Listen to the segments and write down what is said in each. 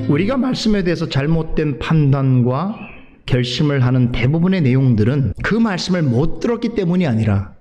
우리가 말씀에 대해서 잘못된 판단과 결심을 하는 대부분의 내용들은 그 말씀을 못 들었기 때문이 아니라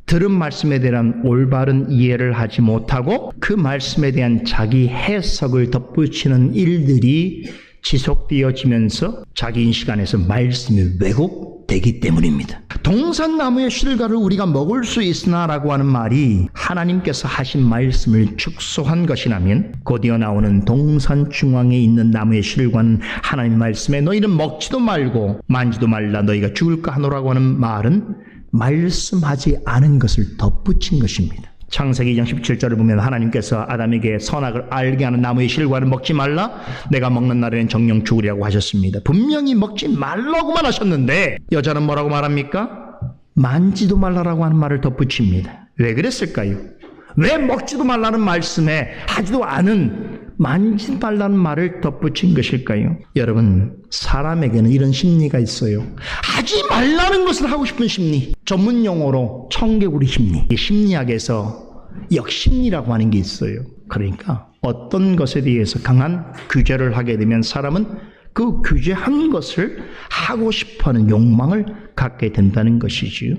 들은 말씀에 대한 올바른 이해를 하지 못하고 그 말씀에 대한 자기 해석을 덧붙이는 일들이 지속되어지면서 자기 인식 안에서 말씀이 왜곡되기 때문입니다. 동산나무의 실과를 우리가 먹을 수 있으나 라고 하는 말이 하나님께서 하신 말씀을 축소한 것이라면 곧이어 나오는 동산 중앙에 있는 나무의 실과는 하나님 말씀에 너희는 먹지도 말고 만지도 말라 너희가 죽을까 하노라고 하는 말은 말씀하지 않은 것을 덧붙인 것입니다. 창세기 2장 17절을 보면 하나님께서 아담에게 선악을 알게 하는 나무의 실과를 먹지 말라 내가 먹는 날에는 정령 죽으리라고 하셨습니다. 분명히 먹지 말라고만 하셨는데 여자는 뭐라고 말합니까? 만지도 말라라고 하는 말을 덧붙입니다. 왜 그랬을까요? 왜 먹지도 말라는 말씀에 하지도 않은 만지지 말라는 말을 덧붙인 것일까요? 여러분, 사람에게는 이런 심리가 있어요. 하지 말라는 것을 하고 싶은 심리, 전문 용어로 청개구리 심리. 이 심리학에서 역심리라고 하는 게 있어요. 그러니까 어떤 것에 대해서 강한 규제를 하게 되면 사람은 그 규제한 것을 하고 싶어하는 욕망을 갖게 된다는 것이지요.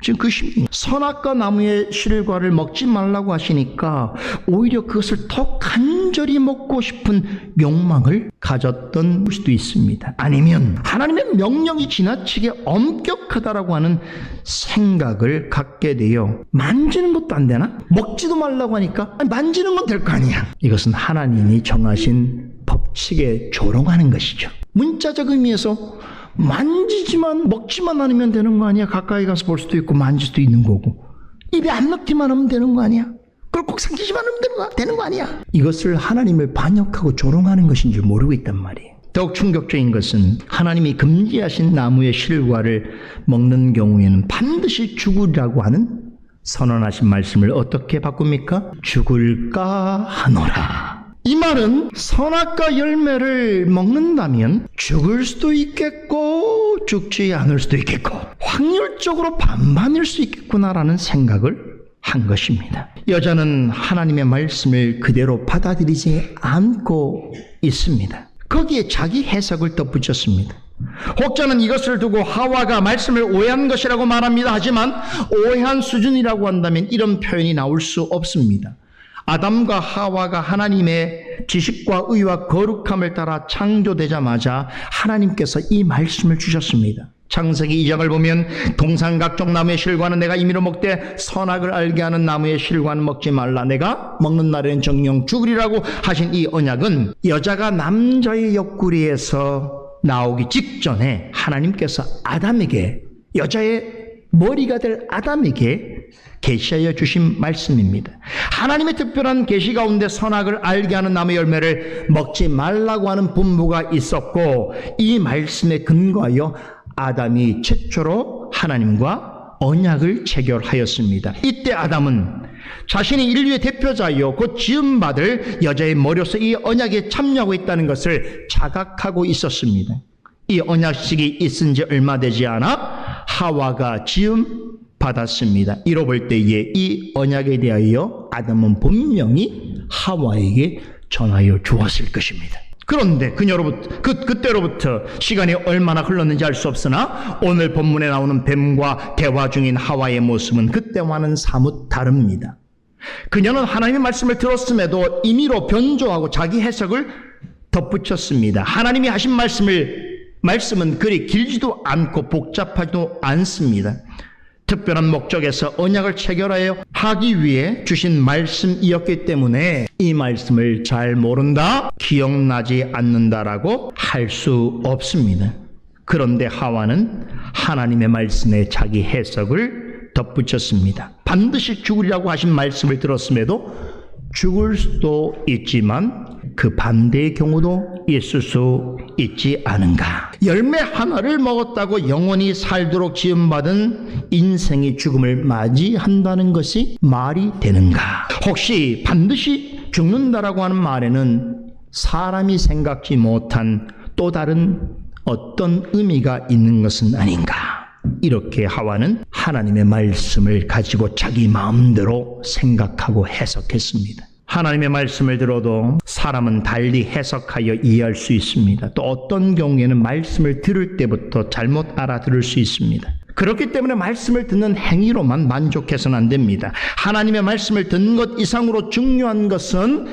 지금 그 심리, 선악과 나무의 실과를 먹지 말라고 하시니까 오히려 그것을 더 간절히 먹고 싶은 욕망을 가졌던 수도 있습니다. 아니면 하나님의 명령이 지나치게 엄격하다라고 하는 생각을 갖게 되어 만지는 것도 안 되나? 먹지도 말라고 하니까 만지는 건 될 거 아니야. 이것은 하나님이 정하신 법칙에 조롱하는 것이죠. 문자적 의미에서 만지지만 먹지만 않으면 되는 거 아니야? 가까이 가서 볼 수도 있고 만질 수도 있는 거고 입에 안 넣기만 하면 되는 거 아니야? 그걸 꼭 삼키지만 하면 되는 거 아니야? 이것을 하나님을 반역하고 조롱하는 것인 줄 모르고 있단 말이에요. 더욱 충격적인 것은 하나님이 금지하신 나무의 실과를 먹는 경우에는 반드시 죽으리라고 하는 선언하신 말씀을 어떻게 바꿉니까? 죽을까 하노라. 이 말은 선악과 열매를 먹는다면 죽을 수도 있겠고 죽지 않을 수도 있겠고 확률적으로 반반일 수 있겠구나라는 생각을 한 것입니다. 여자는 하나님의 말씀을 그대로 받아들이지 않고 있습니다. 거기에 자기 해석을 덧붙였습니다. 혹자는 이것을 두고 하와가 말씀을 오해한 것이라고 말합니다. 하지만 오해한 수준이라고 한다면 이런 표현이 나올 수 없습니다. 아담과 하와가 하나님의 지식과 의와 거룩함을 따라 창조되자마자 하나님께서 이 말씀을 주셨습니다. 창세기 2장을 보면 동산 각종 나무의 실과는 내가 임의로 먹되 선악을 알게 하는 나무의 실과는 먹지 말라 내가 먹는 날에는 정령 죽으리라고 하신 이 언약은 여자가 남자의 옆구리에서 나오기 직전에 하나님께서 아담에게 여자의 머리가 될 아담에게 계시하여 주신 말씀입니다. 하나님의 특별한 계시 가운데 선악을 알게 하는 나무의 열매를 먹지 말라고 하는 분부가 있었고 이 말씀에 근거하여 아담이 최초로 하나님과 언약을 체결하였습니다. 이때 아담은 자신이 인류의 대표자이요 곧 지음받을 여자의 머리로서 이 언약에 참여하고 있다는 것을 자각하고 있었습니다. 이 언약식이 있은 지 얼마 되지 않아 하와가 지음 받았습니다. 이로 볼 때에 이 언약에 대하여 아담은 분명히 하와에게 전하여 주었을 것입니다. 그런데 그때로부터 시간이 얼마나 흘렀는지 알 수 없으나 오늘 본문에 나오는 뱀과 대화 중인 하와의 모습은 그때와는 사뭇 다릅니다. 그녀는 하나님의 말씀을 들었음에도 임의로 변조하고 자기 해석을 덧붙였습니다. 하나님이 하신 말씀은 그리 길지도 않고 복잡하지도 않습니다. 특별한 목적에서 언약을 체결하여 하기 위해 주신 말씀이었기 때문에 이 말씀을 잘 모른다, 기억나지 않는다라고 할 수 없습니다. 그런데 하와는 하나님의 말씀에 자기 해석을 덧붙였습니다. 반드시 죽으리라고 하신 말씀을 들었음에도 죽을 수도 있지만 그 반대의 경우도 있을 수 있지 않은가. 열매 하나를 먹었다고 영원히 살도록 지음받은 인생의 죽음을 맞이한다는 것이 말이 되는가. 혹시 반드시 죽는다라고 하는 말에는 사람이 생각지 못한 또 다른 어떤 의미가 있는 것은 아닌가. 이렇게 하와는 하나님의 말씀을 가지고 자기 마음대로 생각하고 해석했습니다. 하나님의 말씀을 들어도 사람은 달리 해석하여 이해할 수 있습니다. 또 어떤 경우에는 말씀을 들을 때부터 잘못 알아들을 수 있습니다. 그렇기 때문에 말씀을 듣는 행위로만 만족해서는 안 됩니다. 하나님의 말씀을 듣는 것 이상으로 중요한 것은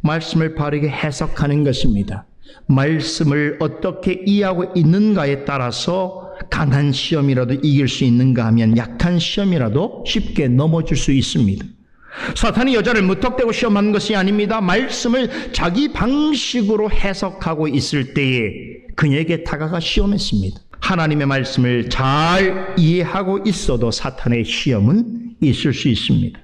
말씀을 바르게 해석하는 것입니다. 말씀을 어떻게 이해하고 있는가에 따라서 강한 시험이라도 이길 수 있는가 하면 약한 시험이라도 쉽게 넘어질 수 있습니다. 사탄이 여자를 무턱대고 시험한 것이 아닙니다. 말씀을 자기 방식으로 해석하고 있을 때에 그녀에게 다가가 시험했습니다. 하나님의 말씀을 잘 이해하고 있어도 사탄의 시험은 있을 수 있습니다.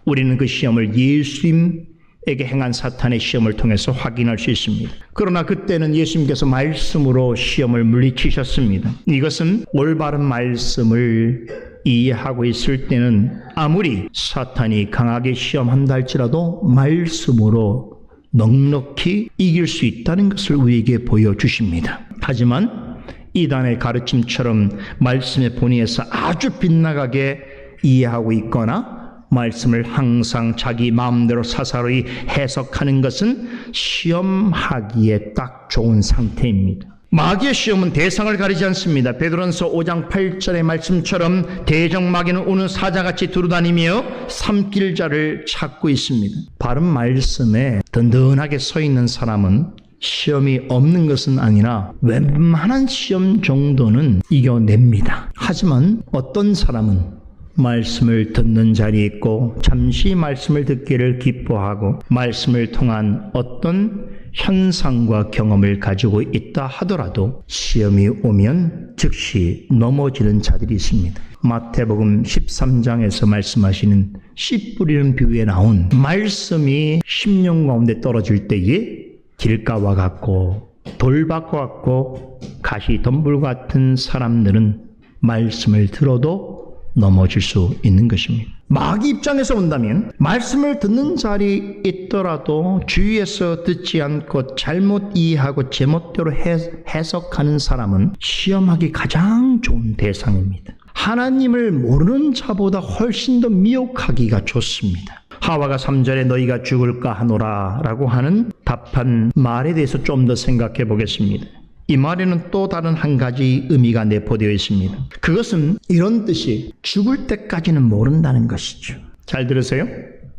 우리는 그 시험을 예수님에게 행한 사탄의 시험을 통해서 확인할 수 있습니다. 그러나 그때는 예수님께서 말씀으로 시험을 물리치셨습니다. 이것은 올바른 말씀을 이해하고 있을 때는 아무리 사탄이 강하게 시험한다 할지라도 말씀으로 넉넉히 이길 수 있다는 것을 우리에게 보여주십니다. 하지만 이단의 가르침처럼 말씀의 본의에서 아주 빗나가게 이해하고 있거나 말씀을 항상 자기 마음대로 사사로이 해석하는 것은 시험하기에 딱 좋은 상태입니다. 마귀의 시험은 대상을 가리지 않습니다. 베드로전서 5장 8절의 말씀처럼 대적마귀는 우는 사자같이 두루다니며 삼킬 자를 찾고 있습니다. 바른 말씀에 든든하게 서 있는 사람은 시험이 없는 것은 아니라 웬만한 시험 정도는 이겨냅니다. 하지만 어떤 사람은 말씀을 듣는 자리에 있고 잠시 말씀을 듣기를 기뻐하고 말씀을 통한 어떤 현상과 경험을 가지고 있다 하더라도 시험이 오면 즉시 넘어지는 자들이 있습니다. 마태복음 13장에서 말씀하시는 씨 뿌리는 비유에 나온 말씀이 심령 가운데 떨어질 때에 길가와 같고 돌밭과 같고 가시덤불 같은 사람들은 말씀을 들어도 넘어질 수 있는 것입니다. 마귀 입장에서 본다면 말씀을 듣는 자리에 있더라도 주위에서 듣지 않고 잘못 이해하고 제멋대로 해석하는 사람은 시험하기 가장 좋은 대상입니다. 하나님을 모르는 자보다 훨씬 더 미혹하기가 좋습니다. 하와가 3절에 너희가 죽을까 하노라 라고 하는 답한 말에 대해서 좀 더 생각해 보겠습니다. 이 말에는 또 다른 한 가지 의미가 내포되어 있습니다. 그것은 이런 뜻이 죽을 때까지는 모른다는 것이죠. 잘 들으세요?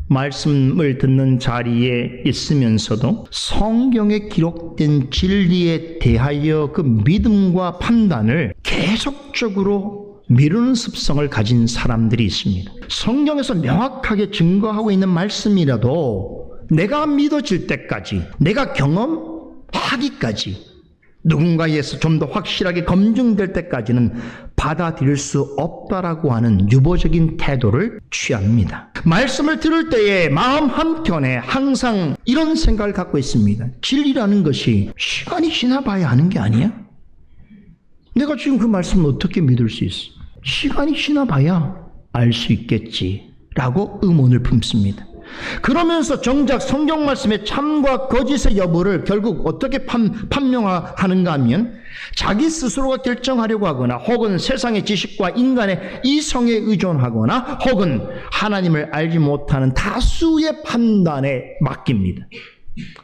말씀을 듣는 자리에 있으면서도 성경에 기록된 진리에 대하여 그 믿음과 판단을 계속적으로 미루는 습성을 가진 사람들이 있습니다. 성경에서 명확하게 증거하고 있는 말씀이라도 내가 믿어질 때까지, 내가 경험하기까지, 누군가에서 좀 더 확실하게 검증될 때까지는 받아들일 수 없다라고 하는 유보적인 태도를 취합니다. 말씀을 들을 때에 마음 한켠에 항상 이런 생각을 갖고 있습니다. 진리라는 것이 시간이 지나봐야 아는 게 아니야? 내가 지금 그 말씀을 어떻게 믿을 수 있어? 시간이 지나봐야 알 수 있겠지라고 의문을 품습니다. 그러면서 정작 성경 말씀의 참과 거짓의 여부를 결국 어떻게 판명하는가 하면 자기 스스로가 결정하려고 하거나 혹은 세상의 지식과 인간의 이성에 의존하거나 혹은 하나님을 알지 못하는 다수의 판단에 맡깁니다.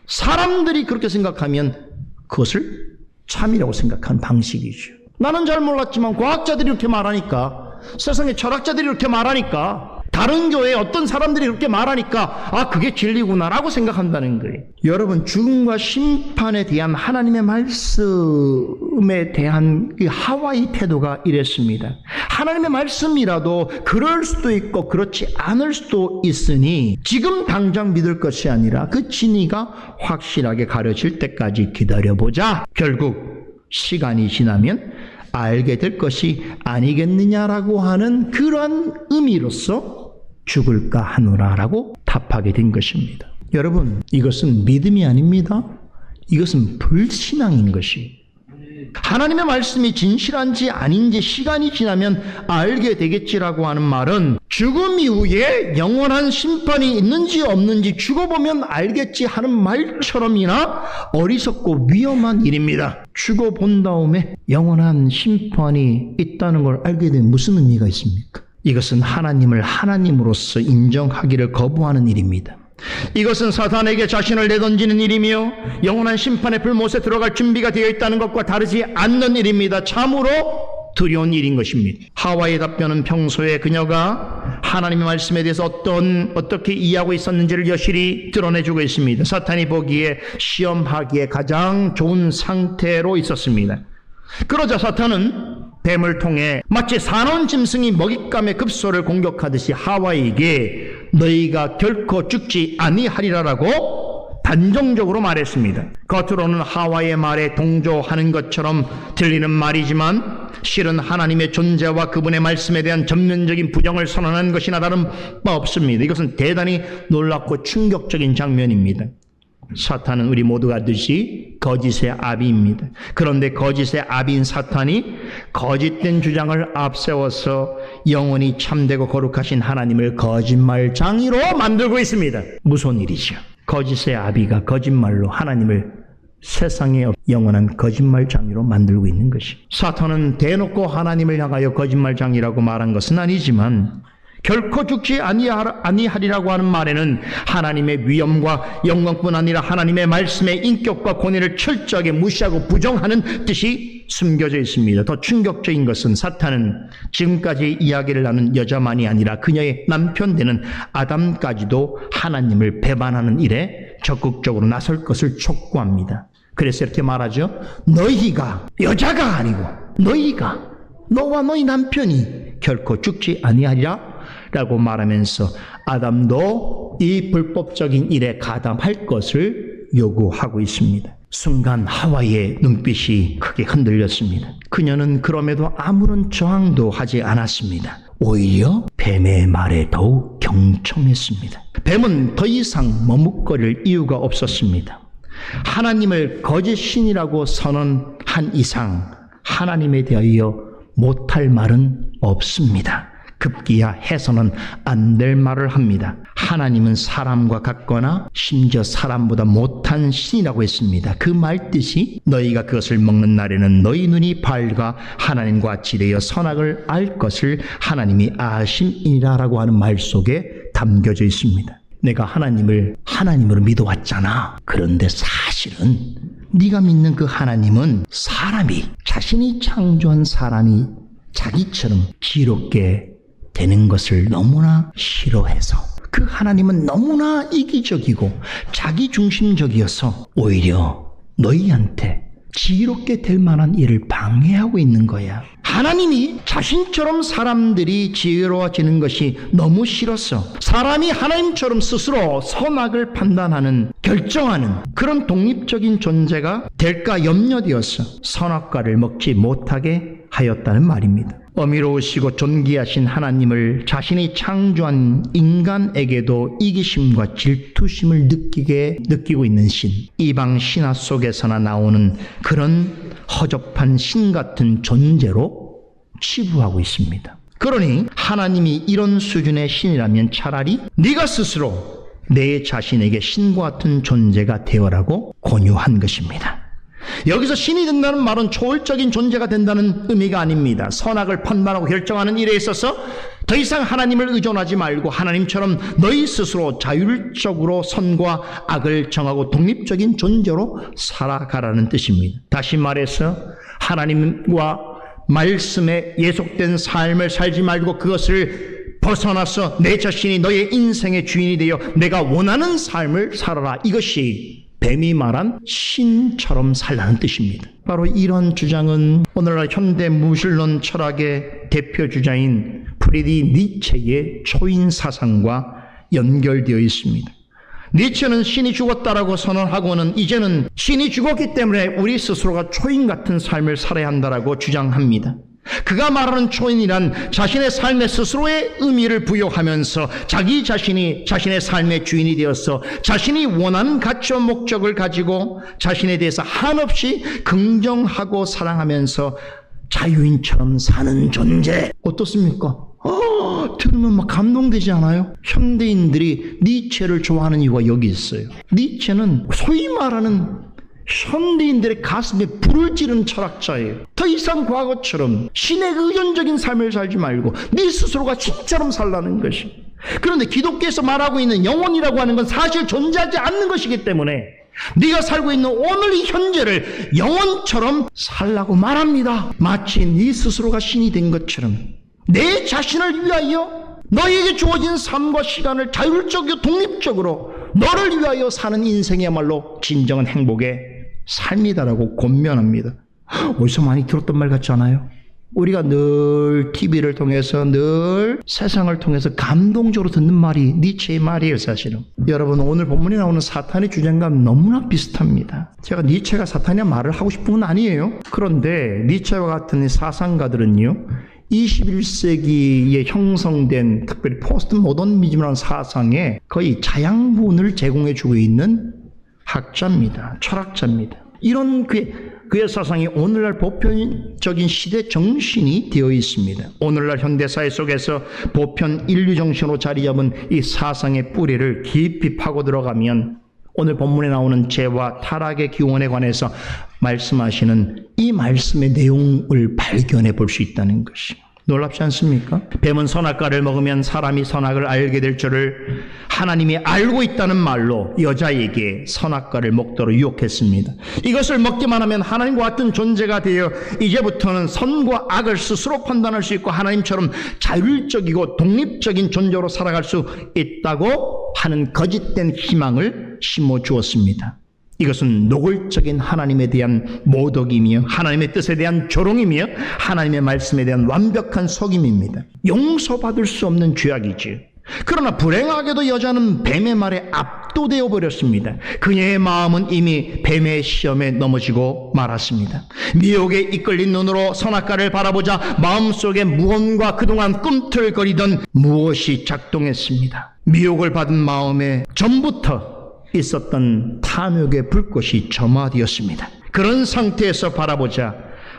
사람들이 그렇게 생각하면 그것을 참이라고 생각하는 방식이죠. 나는 잘 몰랐지만 과학자들이 이렇게 말하니까, 세상의 철학자들이 이렇게 말하니까, 다른 교회에 어떤 사람들이 그렇게 말하니까 그게 진리구나라고 생각한다는 거예요. 여러분, 죽음과 심판에 대한 하나님의 말씀에 대한 이 하와의 태도가 이랬습니다. 하나님의 말씀이라도 그럴 수도 있고 그렇지 않을 수도 있으니 지금 당장 믿을 것이 아니라 그 진리가 확실하게 가려질 때까지 기다려보자. 결국 시간이 지나면 알게 될 것이 아니겠느냐라고 하는 그러한 의미로서 죽을까 하노라라고 답하게 된 것입니다. 여러분, 이것은 믿음이 아닙니다. 이것은 불신앙인 것이. 하나님의 말씀이 진실한지 아닌지 시간이 지나면 알게 되겠지라고 하는 말은 죽음 이후에 영원한 심판이 있는지 없는지 죽어보면 알겠지 하는 말처럼이나 어리석고 위험한 일입니다. 죽어본 다음에 영원한 심판이 있다는 걸 알게 되면 무슨 의미가 있습니까? 이것은 하나님을 하나님으로서 인정하기를 거부하는 일입니다. 이것은 사탄에게 자신을 내던지는 일이며 영원한 심판의 불못에 들어갈 준비가 되어 있다는 것과 다르지 않는 일입니다. 참으로 두려운 일인 것입니다. 하와의 답변은 평소에 그녀가 하나님의 말씀에 대해서 어떻게 이해하고 있었는지를 여실히 드러내주고 있습니다. 사탄이 보기에 시험하기에 가장 좋은 상태로 있었습니다. 그러자 사탄은 뱀을 통해 마치 사나운 짐승이 먹잇감의 급소를 공격하듯이 하와에게 너희가 결코 죽지 아니하리라라고 단정적으로 말했습니다. 겉으로는 하와의 말에 동조하는 것처럼 들리는 말이지만 실은 하나님의 존재와 그분의 말씀에 대한 전면적인 부정을 선언한 것이나 다른 바 없습니다. 이것은 대단히 놀랍고 충격적인 장면입니다. 사탄은 우리 모두가 알듯이 거짓의 아비입니다. 그런데 거짓의 아비인 사탄이 거짓된 주장을 앞세워서 영원히 참되고 거룩하신 하나님을 거짓말장이로 만들고 있습니다. 무서운 일이죠. 거짓의 아비가 거짓말로 하나님을 세상의 영원한 거짓말장이로 만들고 있는 것이. 사탄은 대놓고 하나님을 향하여 거짓말장이라고 말한 것은 아니지만 결코 죽지 아니하리라고 하는 말에는 하나님의 위엄과 영광뿐 아니라 하나님의 말씀의 인격과 권위를 철저하게 무시하고 부정하는 뜻이 숨겨져 있습니다. 더 충격적인 것은 사탄은 지금까지 이야기를 나눈 여자만이 아니라 그녀의 남편 되는 아담까지도 하나님을 배반하는 일에 적극적으로 나설 것을 촉구합니다. 그래서 이렇게 말하죠. 너희가, 여자가 아니고 너희가, 너와 너희 남편이 결코 죽지 아니하리라 라고 말하면서 아담도 이 불법적인 일에 가담할 것을 요구하고 있습니다. 순간 하와의 눈빛이 크게 흔들렸습니다. 그녀는 그럼에도 아무런 저항도 하지 않았습니다. 오히려 뱀의 말에 더욱 경청했습니다. 뱀은 더 이상 머뭇거릴 이유가 없었습니다. 하나님을 거짓신이라고 선언한 이상 하나님에 대하여 못할 말은 없습니다. 급기야 해서는 안 될 말을 합니다. 하나님은 사람과 같거나 심지어 사람보다 못한 신이라고 했습니다. 그 말 뜻이 너희가 그것을 먹는 날에는 너희 눈이 밝아 하나님과 같이 되어 선악을 알 것을 하나님이 아심이니라 라고 하는 말 속에 담겨져 있습니다. 내가 하나님을 하나님으로 믿어왔잖아. 그런데 사실은 네가 믿는 그 하나님은 사람이, 자신이 창조한 사람이 자기처럼 지롭게 되는 것을 너무나 싫어해서 그 하나님은 너무나 이기적이고 자기중심적이어서 오히려 너희한테 지롭게 될 만한 일을 방해하고 있는 거야. 하나님이 자신처럼 사람들이 지혜로워지는 것이 너무 싫었어. 사람이 하나님처럼 스스로 선악을 판단하는, 결정하는 그런 독립적인 존재가 될까 염려되었어. 선악과를 먹지 못하게 하였다는 말입니다. 어미로우시고 존귀하신 하나님을 자신이 창조한 인간에게도 이기심과 질투심을 느끼고 있는 신, 이방 신화 속에서나 나오는 그런 허접한 신 같은 존재로 치부하고 있습니다. 그러니 하나님이 이런 수준의 신이라면 차라리 네가 스스로 내 자신에게 신과 같은 존재가 되어라고 권유한 것입니다. 여기서 신이 된다는 말은 초월적인 존재가 된다는 의미가 아닙니다. 선악을 판단하고 결정하는 일에 있어서 더 이상 하나님을 의존하지 말고 하나님처럼 너희 스스로 자율적으로 선과 악을 정하고 독립적인 존재로 살아가라는 뜻입니다. 다시 말해서 하나님과 말씀에 예속된 삶을 살지 말고 그것을 벗어나서 내 자신이 너의 인생의 주인이 되어 내가 원하는 삶을 살아라. 이것이 뱀이 말한 신처럼 살라는 뜻입니다. 바로 이런 주장은 오늘날 현대 무신론 철학의 대표 주자인 프리디 니체의 초인 사상과 연결되어 있습니다. 니체는 신이 죽었다라고 선언하고는 이제는 신이 죽었기 때문에 우리 스스로가 초인 같은 삶을 살아야 한다라고 주장합니다. 그가 말하는 초인이란 자신의 삶에 스스로의 의미를 부여하면서 자기 자신이 자신의 삶의 주인이 되어서 자신이 원하는 가치와 목적을 가지고 자신에 대해서 한없이 긍정하고 사랑하면서 자유인처럼 사는 존재. 어떻습니까? 들으면 막 감동되지 않아요? 현대인들이 니체를 좋아하는 이유가 여기 있어요. 니체는 소위 말하는 현대인들의 가슴에 불을 지른 철학자예요. 더 이상 과거처럼 신의 의존적인 삶을 살지 말고 네 스스로가 신처럼 살라는 것이. 그런데 기독교에서 말하고 있는 영혼이라고 하는 건 사실 존재하지 않는 것이기 때문에 네가 살고 있는 오늘 이 현재를 영혼처럼 살라고 말합니다. 마치 네 스스로가 신이 된 것처럼 내 자신을 위하여 너에게 주어진 삶과 시간을 자율적이고 독립적으로 너를 위하여 사는 인생이야말로 진정한 행복의 삶이다라고 권면합니다. 어디서 많이 들었던 말 같지 않아요? 우리가 늘 TV를 통해서 늘 세상을 통해서 감동적으로 듣는 말이 니체의 말이에요. 사실은 여러분, 오늘 본문에 나오는 사탄의 주장과 너무나 비슷합니다. 제가 니체가 사탄이라 말을 하고 싶은 건 아니에요. 그런데 니체와 같은 사상가들은요, 21세기에 형성된 특별히 포스트 모더니즘이라는 사상에 거의 자양분을 제공해주고 있는 학자입니다. 철학자입니다. 이런 그의 사상이 오늘날 보편적인 시대 정신이 되어 있습니다. 오늘날 현대사회 속에서 보편 인류 정신으로 자리 잡은 이 사상의 뿌리를 깊이 파고 들어가면 오늘 본문에 나오는 죄와 타락의 기원에 관해서 말씀하시는 이 말씀의 내용을 발견해 볼 수 있다는 것입니다. 놀랍지 않습니까? 뱀은 선악과를 먹으면 사람이 선악을 알게 될 줄을 하나님이 알고 있다는 말로 여자에게 선악과를 먹도록 유혹했습니다. 이것을 먹기만 하면 하나님과 같은 존재가 되어 이제부터는 선과 악을 스스로 판단할 수 있고 하나님처럼 자율적이고 독립적인 존재로 살아갈 수 있다고 하는 거짓된 희망을 심어주었습니다. 이것은 노골적인 하나님에 대한 모독이며 하나님의 뜻에 대한 조롱이며 하나님의 말씀에 대한 완벽한 속임입니다. 용서받을 수 없는 죄악이지요. 그러나 불행하게도 여자는 뱀의 말에 압도되어 버렸습니다. 그녀의 마음은 이미 뱀의 시험에 넘어지고 말았습니다. 미혹에 이끌린 눈으로 선악과를 바라보자 마음속에 무언가 그동안 꿈틀거리던 무엇이 작동했습니다. 미혹을 받은 마음에 전부터 있었던 탐욕의 불꽃이 점화되었습니다. 그런 상태에서 바라보자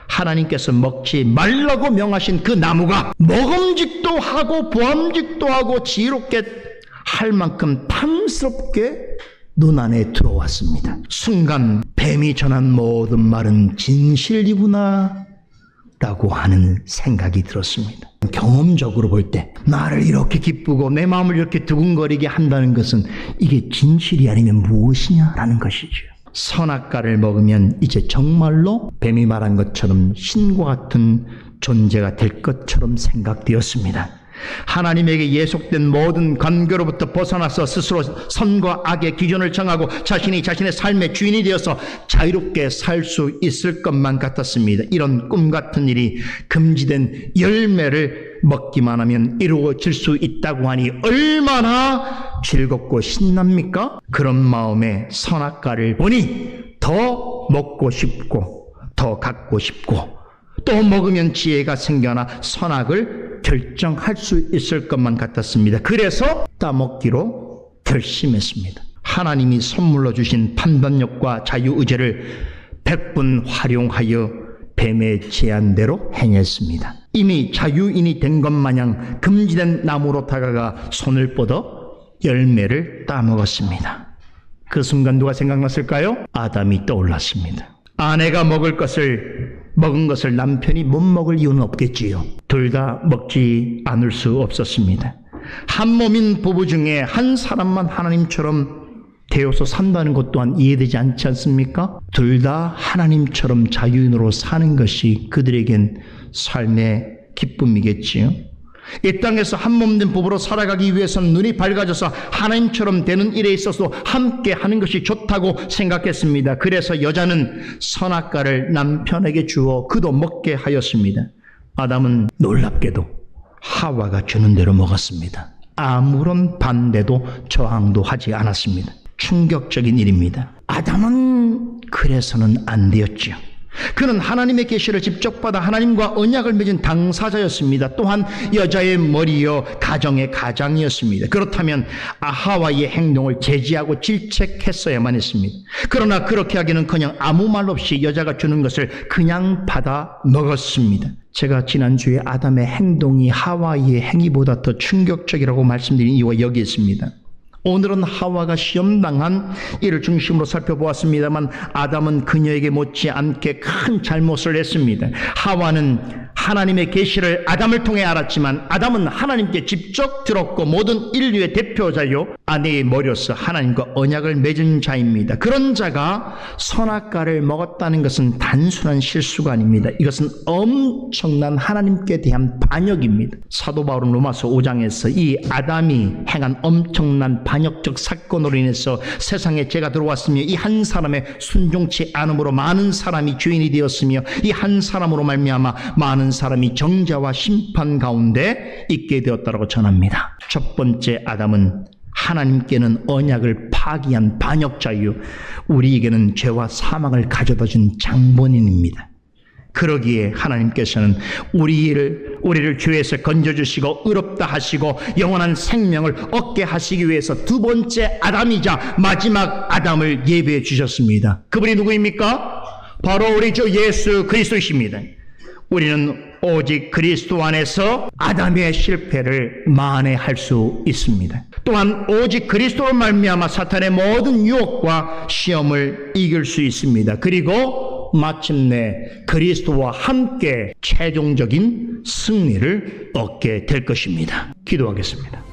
하나님께서 먹지 말라고 명하신 그 나무가 먹음직도 하고 보암직도 하고 지혜롭게 할 만큼 탐스럽게 눈안에 들어왔습니다. 순간 뱀이 전한 모든 말은 진실이구나 라고 하는 생각이 들었습니다. 경험적으로 볼 때 나를 이렇게 기쁘고 내 마음을 이렇게 두근거리게 한다는 것은 이게 진실이 아니면 무엇이냐라는 것이죠. 선악과를 먹으면 이제 정말로 뱀이 말한 것처럼 신과 같은 존재가 될 것처럼 생각되었습니다. 하나님에게 예속된 모든 관계로부터 벗어나서 스스로 선과 악의 기준을 정하고 자신이 자신의 삶의 주인이 되어서 자유롭게 살 수 있을 것만 같았습니다. 이런 꿈 같은 일이 금지된 열매를 먹기만 하면 이루어질 수 있다고 하니 얼마나 즐겁고 신납니까? 그런 마음에 선악과를 보니 더 먹고 싶고 더 갖고 싶고 또 먹으면 지혜가 생겨나 선악을 결정할 수 있을 것만 같았습니다. 그래서 따먹기로 결심했습니다. 하나님이 선물로 주신 판단력과 자유의지를 100분 활용하여 뱀의 제안대로 행했습니다. 이미 자유인이 된 것 마냥 금지된 나무로 다가가 손을 뻗어 열매를 따먹었습니다. 그 순간 누가 생각났을까요? 아담이 떠올랐습니다. 아내가 먹은 것을 남편이 못 먹을 이유는 없겠지요. 둘 다 먹지 않을 수 없었습니다. 한 몸인 부부 중에 한 사람만 하나님처럼 되어서 산다는 것 또한 이해되지 않지 않습니까? 둘 다 하나님처럼 자유인으로 사는 것이 그들에겐 삶의 기쁨이겠지요. 이 땅에서 한 몸 된 부부로 살아가기 위해서는 눈이 밝아져서 하나님처럼 되는 일에 있어서 함께 하는 것이 좋다고 생각했습니다. 그래서 여자는 선악과를 남편에게 주어 그도 먹게 하였습니다. 아담은 놀랍게도 하와가 주는 대로 먹었습니다. 아무런 반대도 저항도 하지 않았습니다. 충격적인 일입니다. 아담은 그래서는 안 되었지요. 그는 하나님의 계시를 직접 받아 하나님과 언약을 맺은 당사자였습니다. 또한 여자의 머리여 가정의 가장이었습니다. 그렇다면 하와의 행동을 제지하고 질책했어야만 했습니다. 그러나 그렇게 하기는커녕 아무 말 없이 여자가 주는 것을 그냥 받아 먹었습니다. 제가 지난주에 아담의 행동이 하와의 행위보다 더 충격적이라고 말씀드린 이유가 여기 있습니다. 오늘은 하와가 시험당한 일을 중심으로 살펴보았습니다만 아담은 그녀에게 못지않게 큰 잘못을 했습니다. 하와는 하나님의 계시를 아담을 통해 알았지만 아담은 하나님께 직접 들었고 모든 인류의 대표자요 아내의 머리로서 하나님과 언약을 맺은 자입니다. 그런 자가 선악과를 먹었다는 것은 단순한 실수가 아닙니다. 이것은 엄청난 하나님께 대한 반역입니다. 사도 바울은 로마서 5장에서 이 아담이 행한 엄청난 반역적 사건으로 인해서 세상에 죄가 들어왔으며 이 한 사람의 순종치 않음으로 많은 사람이 죄인이 되었으며 이 한 사람으로 말미암아 많은 사람이 정죄와 심판 가운데 있게 되었다고 전합니다. 첫 번째 아담은 하나님께는 언약을 파기한 반역자요 우리에게는 죄와 사망을 가져다 준 장본인입니다. 그러기에 하나님께서는 우리를 죄에서 건져주시고 의롭다 하시고 영원한 생명을 얻게 하시기 위해서 두 번째 아담이자 마지막 아담을 예배해 주셨습니다. 그분이 누구입니까? 바로 우리 주 예수 그리스도이십니다. 우리는 오직 그리스도 안에서 아담의 실패를 만회할 수 있습니다. 또한 오직 그리스도로 말미암아 사탄의 모든 유혹과 시험을 이길 수 있습니다. 그리고 마침내 그리스도와 함께 최종적인 승리를 얻게 될 것입니다. 기도하겠습니다.